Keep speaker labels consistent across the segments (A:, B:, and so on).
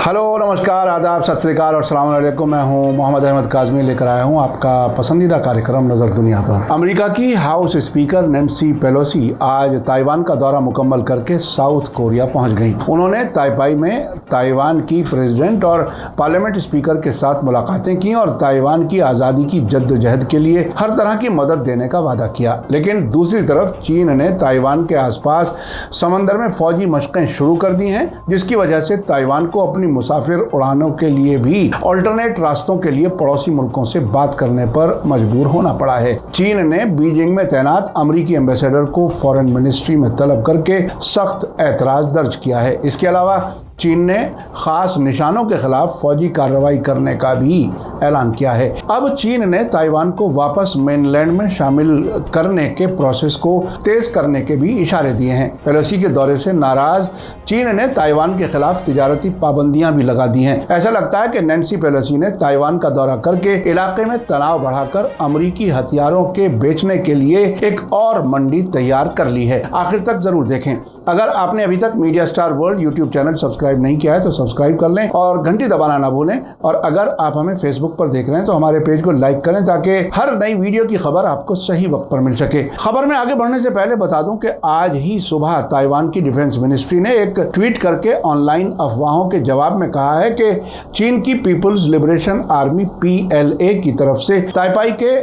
A: Hello, नमस्कार, आदाब, सत श्री अकाल और अस्सलाम वालेकुम। मैं हूं मोहम्मद अहमद काज़मी, लेकर आया हूं आपका पसंदीदा कार्यक्रम नज़र दुनिया पर। अमेरिका की हाउस स्पीकर नैन्सी पेलोसी आज ताइवान का दौरा मुकम्मल करके साउथ कोरिया पहुंच गईं। उन्होंने ताइपाई में ताइवान की प्रेसिडेंट और पार्लियामेंट स्पीकर के साथ मुलाकातें की और ताइवान की आज़ादी की जद्दोजहद के लिए हर तरह की मदद देने का वादा किया। लेकिन दूसरी तरफ चीन ने ताइवान के आसपास समंदर में फौजी मशक़ें शुरू कर दी हैं, जिसकी वजह से ताइवान को अपनी मुसाफिर उड़ानों के लिए भी ऑल्टरनेट रास्तों के लिए पड़ोसी मुल्कों से बात करने पर मजबूर होना पड़ा है। चीन ने बीजिंग में तैनात अमेरिकी एम्बेसडर को फॉरेन मिनिस्ट्री में तलब करके सख्त एतराज दर्ज किया है। इसके अलावा चीन ने खास निशानों के खिलाफ फौजी कार्रवाई करने का भी ऐलान किया है। अब चीन ने ताइवान को वापस मेनलैंड में शामिल करने के प्रोसेस को तेज करने के भी इशारे दिए हैं। पेलोसी के दौरे से नाराज चीन ने ताइवान के खिलाफ तिजारती पाबंदियां भी लगा दी हैं। ऐसा लगता है कि नैन्सी पेलोसी ने ताइवान का दौरा करके इलाके में तनाव बढ़ाकर अमेरिकी हथियारों के बेचने के लिए एक और मंडी तैयार कर ली है। आखिर तक जरूर देखें। अगर आपने अभी तक media star world YouTube channel subscribe नहीं किया है तो सब्सक्राइब कर लें और घंटी दबाना ना भूलें। और अगर आप हमें फेसबुक पर देख रहे हैं तो हमारे पेज को लाइक करें ताकि हर नई वीडियो की खबर आपको सही वक्त पर मिल सके। खबर में आगे बढ़ने से पहले बता दूं कि आज ही सुबह ताइवान की डिफेंस मिनिस्ट्री ने एक ट्वीट करके ऑनलाइन अफवाहों के जवाब में कहा है कि चीन की पीपुल्स लिबरेशन आर्मी PLA की तरफ से ताइपाई के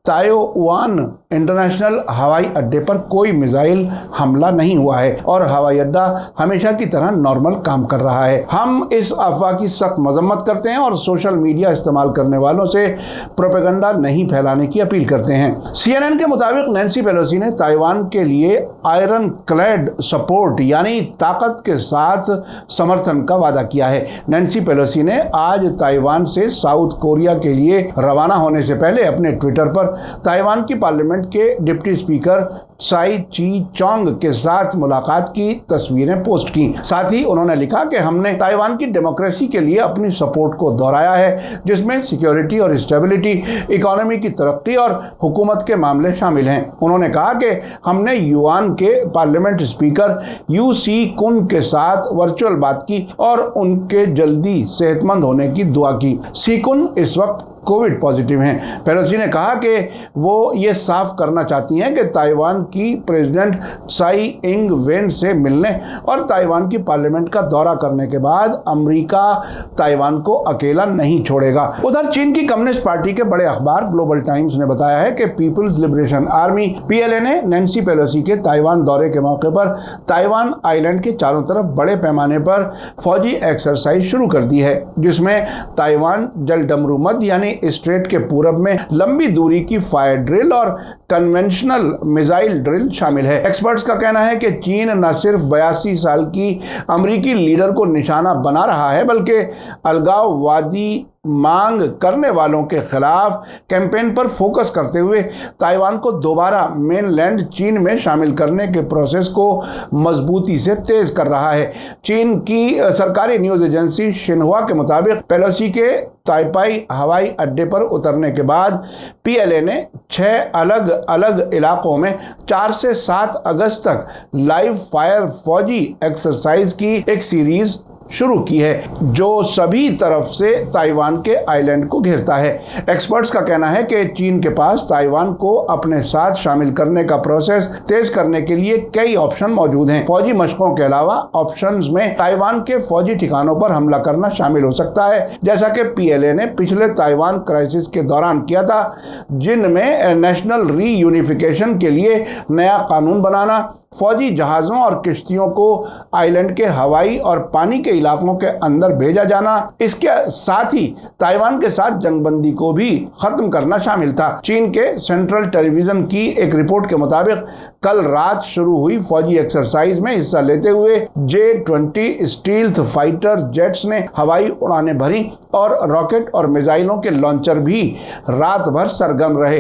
A: ताइवान इंटरनेशनल हवाई अड्डे पर कोई मिसाइल हमला नहीं हुआ है और हवाई अड्डा हमेशा की तरह नॉर्मल काम कर रहा है। हम इस अफवाह की सख्त मजम्मत करते हैं और सोशल मीडिया इस्तेमाल करने वालों से प्रोपेगेंडा नहीं फैलाने की अपील करते हैं। CNN के मुताबिक नैन्सी पेलोसी ने ताइवान के लिए आयरन क्लैड सपोर्ट यानी ताकत के साथ समर्थन का वादा किया है। नैन्सी पेलोसी ने आज ताइवान से साउथ कोरिया के लिए रवाना होने से पहले अपने ट्विटर पर ताइवान की पार्लियामेंट के डिप्टी स्पीकर त्साई ची-चोंग के साथ मुलाकात की तस्वीरें पोस्ट की। साथ ही उन्होंने लिखा कि हमने ताइवान की डेमोक्रेसी के लिए अपनी सपोर्ट को दोहराया है, जिसमें सिक्योरिटी और स्टेबिलिटी, इकोनॉमी की तरक्की और हुकूमत के मामले शामिल हैं। उन्होंने कहा कि हमने युआन के पार्लियामेंट स्पीकर यू सी कुन के साथ वर्चुअल बात की और उनके जल्दी सेहतमंद होने की दुआ की। सी कुन इस वक्त कोविड पॉजिटिव हैं। पेलोसी ने कहा कि वो ये साफ करना चाहती हैं कि ताइवान की प्रेसिडेंट त्साई इंग वेन से मिलने और ताइवान की पार्लियामेंट का दौरा करने के बाद अमेरिका ताइवान को अकेला नहीं छोड़ेगा। उधर चीन की कम्युनिस्ट पार्टी के बड़े अखबार ग्लोबल टाइम्स ने बताया है कि पीपुल्स लिबरेशन आर्मी PLA ने नैन्सी पेलोसी के ताइवान दौरे के मौके पर ताइवान आइलैंड के चारों तरफ बड़े पैमाने पर फौजी एक्सरसाइज शुरू कर दी है, जिसमें ताइवान जलडमरू मध्य यानी स्ट्रेट के पूरब में लंबी दूरी की फायर ड्रिल और कन्वेंशनल मिसाइल ड्रिल शामिल है। एक्सपर्ट्स का कहना है कि चीन न सिर्फ 82 साल की अमेरिकी लीडर को निशाना बना रहा है, बल्कि अलगाववादी मांग करने वालों के खिलाफ कैंपेन पर फोकस करते हुए ताइवान को दोबारा मेनलैंड चीन में शामिल करने के प्रोसेस को मजबूती से तेज कर रहा है। चीन की सरकारी न्यूज़ एजेंसी शिन्हुआ के मुताबिक पेलोसी के ताइपाई हवाई अड्डे पर उतरने के बाद PLA ने 6 अलग अलग इलाकों में 4 से 7 अगस्त तक लाइव फायर फौजी एक्सरसाइज की एक सीरीज शुरू की है, जो सभी तरफ से ताइवान के आइलैंड को घेरता है। एक्सपर्ट्स का कहना है कि चीन के पास ताइवान को अपने साथ शामिल करने का प्रोसेस तेज करने के लिए कई ऑप्शन मौजूद हैं। फौजी मशकों के अलावा ऑप्शंस में ताइवान के फौजी ठिकानों पर हमला करना शामिल हो सकता है, जैसा कि PLA ने पिछले ताइवान क्राइसिस के दौरान किया था, जिनमें नेशनल रीयूनिफिकेशन के लिए नया कानून बनाना, फौजी जहाज़ों और किश्तियों को आइलैंड के हवाई और पानी के इलाकों के अंदर भेजा जाना, इसके साथ ही ताइवान के साथ जंगबंदी को भी खत्म करना शामिल था। चीन के सेंट्रल टेलीविजन की एक रिपोर्ट के मुताबिक कल रात शुरू हुई फौजी एक्सरसाइज में हिस्सा लेते हुए J-20 स्टील्थ फाइटर जेट्स ने हवाई उड़ानें भरी और रॉकेट और मिसाइलों के लॉन्चर भी रात भर सरगर्म रहे।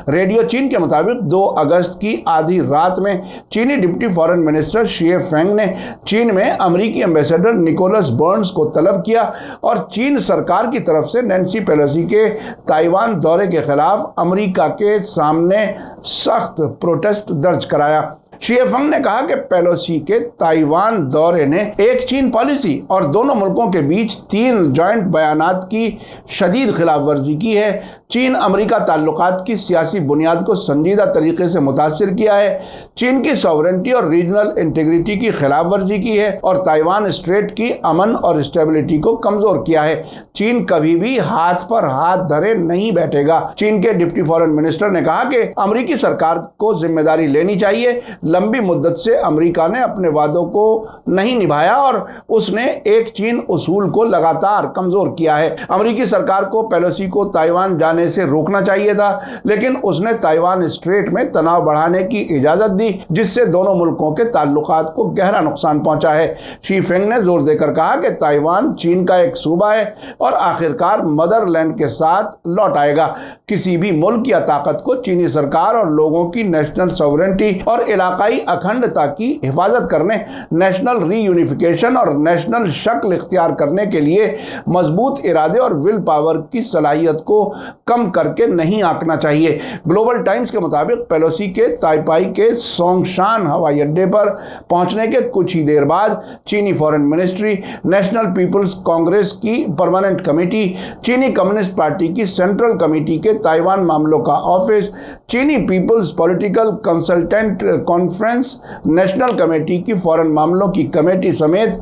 A: रेडियो चीन के मुताबिक 2 अगस्त की आधी रात में चीनी deputy foreign minister she Feng ने चीन में अमेरिकी एम्बेसडर निकोलस बर्न्स को तलब किया और चीन सरकार की तरफ से नैन्सी पेलोसी के ताइवान दौरे के खिलाफ अमेरिका के सामने सख्त प्रोटेस्ट दर्ज कराया। शी फेंग ने कहा कि पेलोसी के ताइवान दौरे ने एक चीन पॉलिसी और दोनों मुल्कों के बीच 3 जॉइंट बयानात की शदीद खिलाफवर्जी की है। चीन अमेरिका ताल्लुकात की सियासी बुनियाद को संजीदा तरीके से मुतासिर किया है, चीन की सॉवरेंटी और रीजनल इंटीग्रिटी की खिलाफ वर्जी की है और ताइवान स्ट्रेट की अमन और स्टेबिलिटी को कमजोर किया है। चीन कभी भी हाथ पर हाथ धरे नहीं बैठेगा। चीन के डिप्टी फॉरेन मिनिस्टर ने कहा कि अमेरिकी सरकार को जिम्मेदारी लेनी चाहिए। लंबी मुद्दत से अमेरिका ने अपने वादों को नहीं निभाया और उसने एक चीन उसूल को लगातार कमजोर किया है। अमेरिकी सरकार को पेलोसी को ताइवान जाने से रोकना चाहिए था, लेकिन उसने ताइवान स्ट्रेट में तनाव बढ़ाने की इजाजत दी, जिससे दोनों मुल्कों के ताल्लुकात को गहरा नुकसान पहुंचा है। शी फेंग ने जोर देकर कहा कि ताइवान चीन का एक सूबा है और आखिरकार मदरलैंड के साथ लौट आएगा। किसी भी मुल्क या ताकत को चीनी सरकार और लोगों की नेशनल सॉवरेंटी और इलाकाई अखंडता की हिफाजत करने, नेशनल रीयूनिफिकेशन और नेशनल शक्ल इख्तियार करने के लिए मजबूत इरादे और विल पावर की सलाहियत को कम करके नहीं आंकना चाहिए। ग्लोबल टाइम्स के मुताबिक पेलोसी के ताइपाई के सोंगशान हवाई अड्डे पर पहुंचने के कुछ ही देर बाद चीनी foreign ministry, national people's congress की परमानेंट कमेटी, चीनी कम्युनिस्ट पार्टी की सेंट्रल कमेटी के ताइवान मामलों का ऑफिस, चीनी people's political consultant conference, national committee की फॉरेन मामलों की कमेटी समेत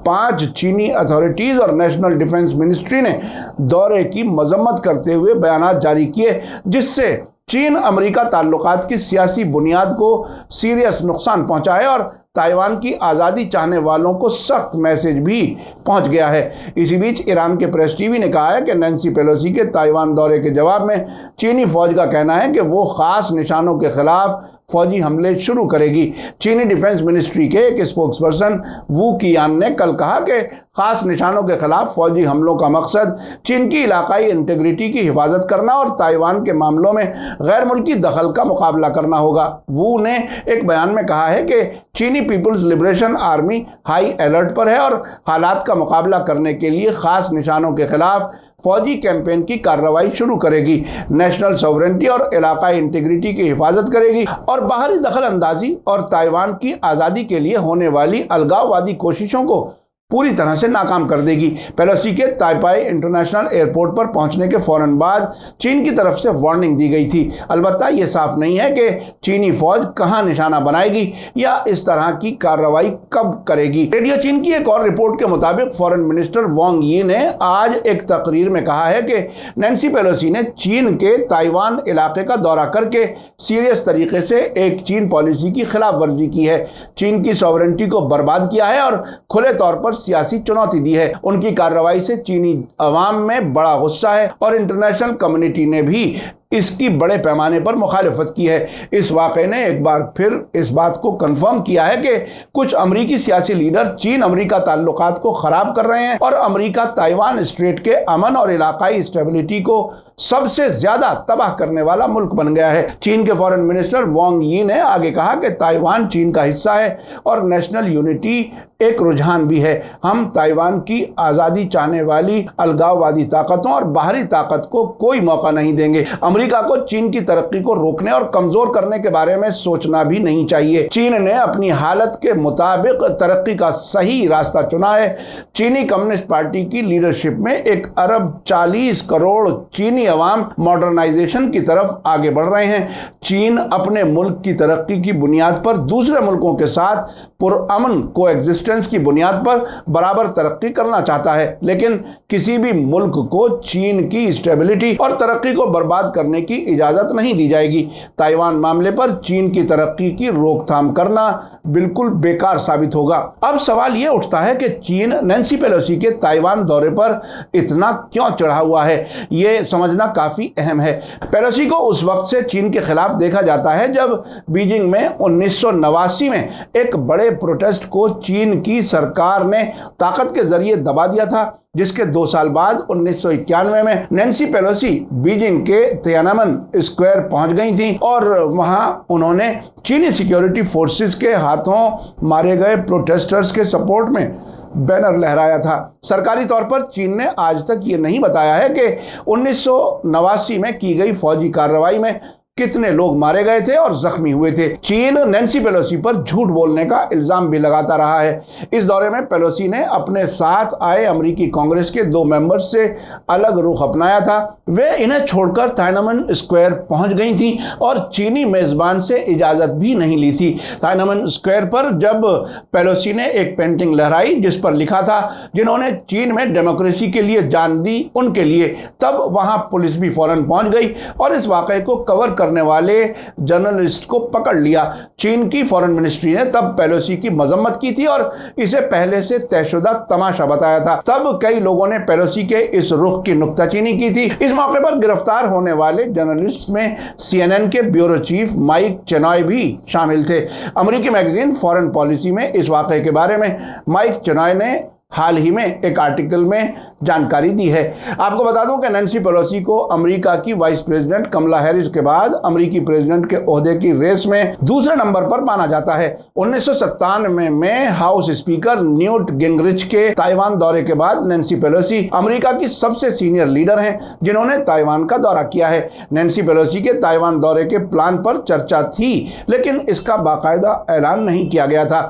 A: 5 चीनी अथॉरिटीज और नेशनल डिफेंस मिनिस्ट्री ने दौरे की मजम्मत करते हुए बयान जारी किए, जिससे चीन अमेरिका ताल्लुकात की सियासी बुनियाद को सीरियस नुकसान पहुंचा है और ताइवान की आज़ादी चाहने वालों को सख्त मैसेज भी पहुंच गया है। इसी बीच ईरान के प्रेस टीवी ने कहा है कि नैन्सी पेलोसी के ताइवान दौरे के जवाब में चीनी फौज का कहना है कि वो खास निशानों के खिलाफ फौजी हमले शुरू करेगी। चीनी डिफेंस मिनिस्ट्री के एक स्पोक्सपर्सन वू कियान ने कल कहा कि खास निशानों के खिलाफ फौजी हमलों का मकसद चीन की इलाकाई इंटीग्रिटी की हिफाजत करना और ताइवान के मामलों में गैर मुल्की दखल का मुकाबला करना होगा। वू ने एक बयान में कहा है कि चीनी people's liberation army high alert पर है और हालात का मुकाबला करने के लिए खास निशानों के खिलाफ फौजी कैंपेन की कार्रवाई शुरू करेगी, नेशनल सॉवरेंटी और इलाकाई इंटीग्रिटी की हिफाजत करेगी और बाहरी दखल अंदाजी और ताइवान की आज़ादी के लिए होने वाली अलगाववादी कोशिशों को पूरी तरह से नाकाम कर देगी। पेलोसी के ताइपाई इंटरनेशनल एयरपोर्ट पर पहुंचने के फौरन बाद चीन की तरफ से वार्निंग दी गई थी। अलबत्ता यह साफ नहीं है कि चीनी फौज कहां निशाना बनाएगी या इस तरह की कार्रवाई कब करेगी। रेडियो चीन की एक और रिपोर्ट के मुताबिक फॉरेन मिनिस्टर वांग यी ने आज एक तकरीर में कहा है कि नैन्सी पेलोसी ने चीन के ताइवान इलाके का दौरा करके सीरियस तरीके से एक चीन पॉलिसी की खिलाफ वर्जी की है, चीन की सॉवरेंटी को बर्बाद किया है और खुले तौर पर सियासी चुनौती दी है। उनकी कार्रवाई से चीनी अवाम में बड़ा गुस्सा है और इंटरनेशनल कम्युनिटी ने भी इसकी बड़े पैमाने पर मुखालिफत की है। इस वाक़े ने एक बार फिर इस बात को कंफर्म किया है कि कुछ अमरीकी सियासी लीडर चीन अमरीका ताल्लुकात को ख़राब कर रहे हैं और अमरीका ताइवान स्ट्रेट के अमन और इलाकाई स्टेबिलिटी को सबसे ज़्यादा तबाह करने वाला मुल्क बन गया है। चीन के फॉरेन मिनिस्टर वांग यी ने आगे कहा कि ताइवान चीन का हिस्सा है और नेशनल यूनिटी एक रुझान भी है। हम ताइवान की आज़ादी चाहने वाली अलगाववादी ताकतों और बाहरी ताकत को कोई मौका नहीं देंगे। अमेरिका को चीन की तरक्की को रोकने और कमजोर करने के बारे में सोचना भी नहीं चाहिए। चीन ने अपनी हालत के मुताबिक तरक्की का सही रास्ता चुना है। चीनी कम्युनिस्ट पार्टी की लीडरशिप में 1 अरब 40 करोड़ चीनी अवाम मॉडर्नाइजेशन की तरफ आगे बढ़ रहे हैं। चीन अपने मुल्क की तरक्की की बुनियाद पर दूसरे मुल्कों के साथ पुरअमन कोएग्जिस्टेंस की बुनियाद पर बराबर तरक्की करना चाहता है, लेकिन किसी भी मुल्क को चीन की स्टेबिलिटी और तरक्की को बर्बाद करने की इजाजत नहीं दी जाएगी। ताइवान मामले पर चीन की तरक्की की रोकथाम करना बिल्कुल बेकार साबित होगा। अब सवाल यह उठता है कि चीन नैन्सी पेलोसी के ताइवान दौरे पर इतना क्यों चढ़ा हुआ है, यह समझना काफी अहम है। पेलोसी को उस वक्त से चीन के खिलाफ देखा जाता है जब बीजिंग में 1989 में एक बड़े प्रोटेस्ट को चीन की सरकार ने ताकत के जरिए दबा दिया था, जिसके 2 साल बाद 1991 में नैन्सी पेलोसी बीजिंग के तियानमन स्क्वायर पहुंच गई थी और वहां उन्होंने चीनी सिक्योरिटी फोर्सेस के हाथों मारे गए प्रोटेस्टर्स के सपोर्ट में बैनर लहराया था। सरकारी तौर पर चीन ने आज तक ये नहीं बताया है कि 1989 में की गई फौजी कार्रवाई में कितने लोग मारे गए थे और जख्मी हुए थे। चीन नैन्सी पेलोसी पर झूठ बोलने का इल्जाम भी लगाता रहा है। इस दौरे में पेलोसी ने अपने साथ आए अमेरिकी कांग्रेस के 2 मेंबर्स से अलग रुख अपनाया था। वे इन्हें छोड़कर टाइनमन स्क्वायर पहुंच गई थी और चीनी मेजबान से इजाजत भी नहीं ली थी। टाइनमन स्क्वायर पर जब पेलोसी ने एक पेंटिंग लहराई जिस पर लिखा था, जिन्होंने चीन में डेमोक्रेसी के लिए जान दी उनके लिए, तब वहां पुलिस भी फौरन पहुंच गई और इस वाकये को कवर करने वाले जर्नलिस्ट को पकड़ लिया। चीन की फॉरेन मिनिस्ट्री ने तब पेलोसी की मजम्मत की थी और इसे पहले से तयशुदा तमाशा बताया था। तब कई लोगों ने पेलोसी के इस रुख की नुक्ताचीनी की थी। इस मौके पर गिरफ्तार होने वाले जर्नलिस्ट में CNN के ब्यूरो चीफ माइक चेनॉय भी शामिल थे। अमेरिकी मैगजीन फॉरेन पॉलिसी में इस वाकये के बारे में माइक चेनॉय ने हाल ही में एक आर्टिकल में जानकारी दी है। आपको बता दूं कि नैन्सी पेलोसी को अमेरिका की वाइस प्रेसिडेंट कमला हैरिस के बाद अमेरिकी प्रेसिडेंट के ओहदे की रेस में दूसरे नंबर पर माना जाता है। 1997 में हाउस स्पीकर न्यूट गिंगरिच के ताइवान दौरे के बाद नैन्सी पेलोसी अमेरिका की सबसे सीनियर लीडर हैं जिन्होंने ताइवान का दौरा किया है। नैन्सी पेलोसी के ताइवान दौरे के प्लान पर चर्चा थी, लेकिन इसका बाकायदा ऐलान नहीं किया गया था।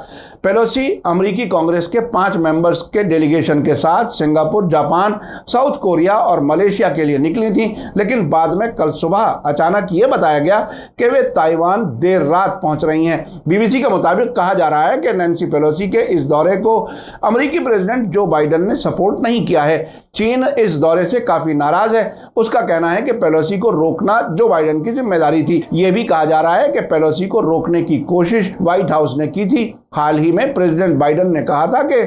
A: पेलोसी अमेरिकी कांग्रेस के 5 मेंबर्स के डेलीगेशन के साथ सिंगापुर, जापान, साउथ कोरिया और मलेशिया के लिए निकली थी, लेकिन बाद में कल सुबह अचानक ये बताया गया कि वे ताइवान देर रात पहुंच रही हैं। बीबीसी के मुताबिक कहा जा रहा है कि नैन्सी पेलोसी के इस दौरे को अमेरिकी प्रेसिडेंट जो बाइडेन ने सपोर्ट नहीं किया है। चीन इस दौरे से काफी नाराज है। उसका कहना है कि पेलोसी को रोकना जो बाइडेन की जिम्मेदारी थी। यह भी कहा जा रहा है कि पेलोसी को रोकने की कोशिश व्हाइट हाउस ने की थी। हाल ही में प्रेसिडेंट बाइडेन ने कहा था कि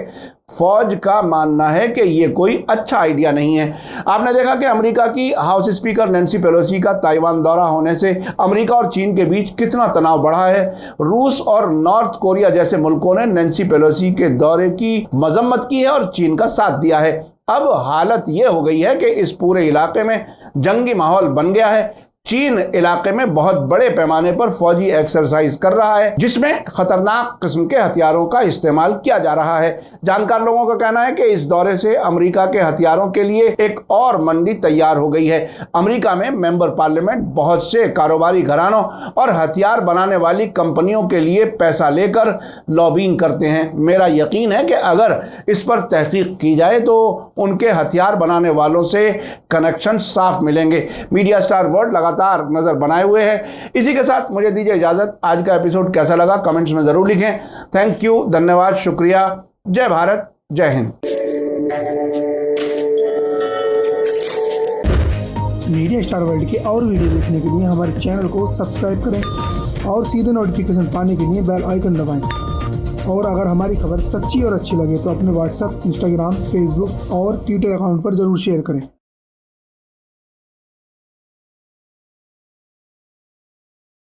A: फौज का मानना है कि यह कोई अच्छा आइडिया नहीं है। आपने देखा कि अमेरिका की हाउस स्पीकर नैन्सी पेलोसी का ताइवान दौरा होने से अमेरिका और चीन के बीच कितना तनाव बढ़ा है। रूस और नॉर्थ कोरिया जैसे मुल्कों ने नैन्सी पेलोसी के दौरे की मजम्मत की है और चीन का साथ दिया है। अब हालत यह हो गई है कि इस पूरे इलाके में जंगी माहौल बन गया है। चीन इलाके में बहुत बड़े पैमाने पर फौजी एक्सरसाइज कर रहा है जिसमें खतरनाक किस्म के हथियारों का इस्तेमाल किया जा रहा है। जानकार लोगों का कहना है कि इस दौरे से अमेरिका के हथियारों के लिए एक और मंडी तैयार हो गई है। अमेरिका में मेंबर पार्लियामेंट बहुत से कारोबारी घरानों और हथियार बनाने वाली कंपनियों के लिए पैसा लेकर लॉबिंग करते हैं। मेरा यकीन है कि अगर इस पर तहकीक की जाए तो उनके हथियार बनाने वालों से कनेक्शन साफ मिलेंगे। मीडिया स्टार वर्ल्ड लगातार नजर बनाए हुए है। इसी के साथ मुझे दीजिए इजाजत। आज का एपिसोड कैसा लगा कमेंट्स में जरूर लिखें। थैंक यू, धन्यवाद, शुक्रिया। जय भारत, जय हिंद।
B: मीडिया स्टार वर्ल्ड के और वीडियो देखने के लिए हमारे चैनल को सब्सक्राइब करें और सीधे नोटिफिकेशन पाने के लिए बेल आइकन दबाएं। और अगर हमारी खबर सच्ची और अच्छी लगे तो अपने व्हाट्सएप, इंस्टाग्राम, फेसबुक और ट्विटर अकाउंट पर जरूर शेयर करें।